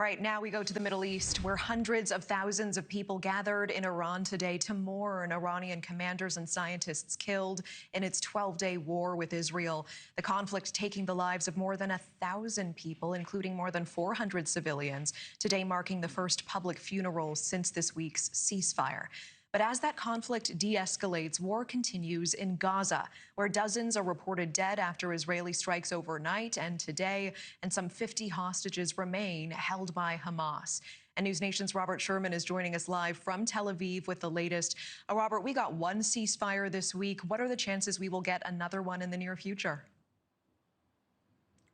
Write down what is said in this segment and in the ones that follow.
Right now we go to the Middle East, where hundreds of thousands of people gathered in Iran today to mourn Iranian commanders and scientists killed in its 12-day war with Israel. The conflict taking the lives of more than 1,000 people, including more than 400 civilians, today marking the first public funeral since this week's ceasefire. But as that conflict de-escalates, war continues in Gaza, where dozens are reported dead after Israeli strikes overnight and today, and some 50 hostages remain held by Hamas. And NewsNation's Robert Sherman is joining us live from Tel Aviv with the latest. Robert, we got one ceasefire this week. What are the chances we will get another one in the near future?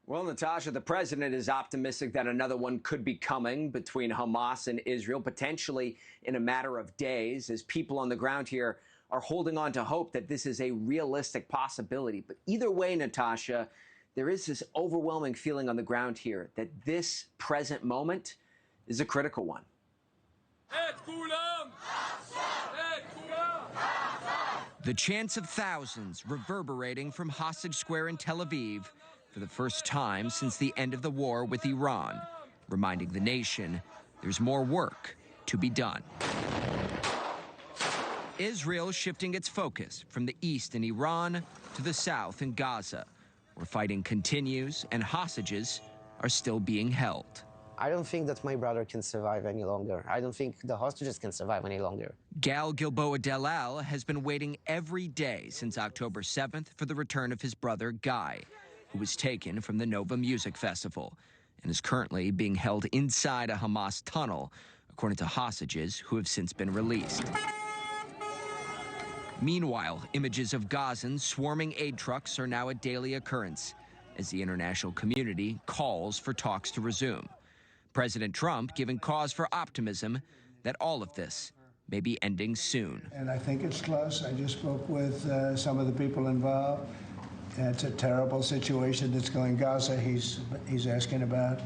Well, Natasha, the president is optimistic that another one could be coming between Hamas and Israel, potentially in a matter of days, as people on the ground here are holding on to hope that this is a realistic possibility. But either way, Natasha, there is this overwhelming feeling on the ground here that this present moment is a critical one. The chants of thousands reverberating from Hostage Square in Tel Aviv for the first time since the end of the war with Iran, reminding the nation there's more work to be done. Israel shifting its focus from the east in Iran to the south in Gaza, where fighting continues and hostages are still being held. I don't think that my brother can survive any longer. I don't think the hostages can survive any longer. Gal Gilboa Delal has been waiting every day since October 7th for the return of his brother Guy, who was taken from the Nova Music Festival and is currently being held inside a Hamas tunnel, according to hostages who have since been released. Meanwhile, images of Gazans swarming aid trucks are now a daily occurrence as the international community calls for talks to resume. President Trump giving cause for optimism that all of this may be ending soon. And I think it's close. I just spoke with some of the people involved. It's a terrible situation that's going Gaza, he's asking about.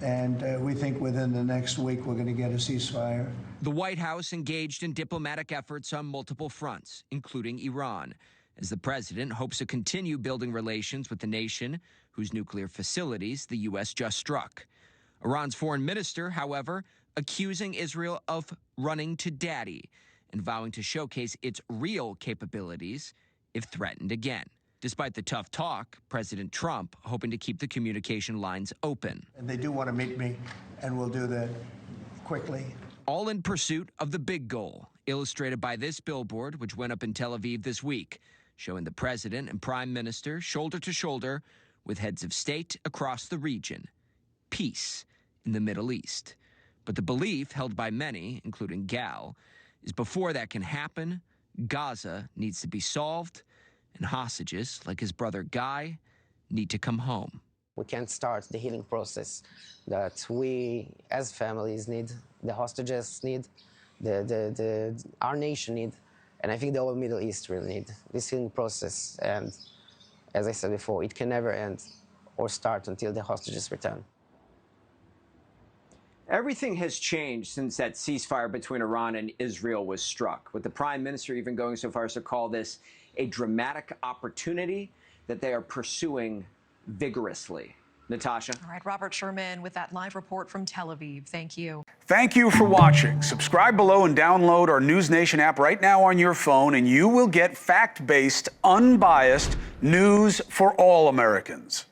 And we think within the next week we're going to get a ceasefire. The White House engaged in diplomatic efforts on multiple fronts, including Iran, as the president hopes to continue building relations with the nation whose nuclear facilities the U.S. just struck. Iran's foreign minister, however, accusing Israel of running to daddy and vowing to showcase its real capabilities if threatened again. Despite the tough talk, President Trump hoping to keep the communication lines open. And they do want to meet me, and we'll do that quickly. All in pursuit of the big goal, illustrated by this billboard, which went up in Tel Aviv this week, showing the president and prime minister shoulder to shoulder with heads of state across the region. Peace in the Middle East. But the belief held by many, including Gal, is before that can happen, Gaza needs to be solved, and hostages, like his brother Guy, need to come home. We can't start the healing process that we, as families, need, the hostages need, our nation need, and I think the whole Middle East really need this healing process. And as I said before, it can never end or start until the hostages return. Everything has changed since that ceasefire between Iran and Israel was struck, with the prime minister even going so far as to call this a dramatic opportunity that they are pursuing vigorously. Natasha. All right, Robert Sherman with that live report from Tel Aviv. Thank you. Thank you for watching. Subscribe below and download our NewsNation app right now on your phone, and you will get fact-based, unbiased news for all Americans.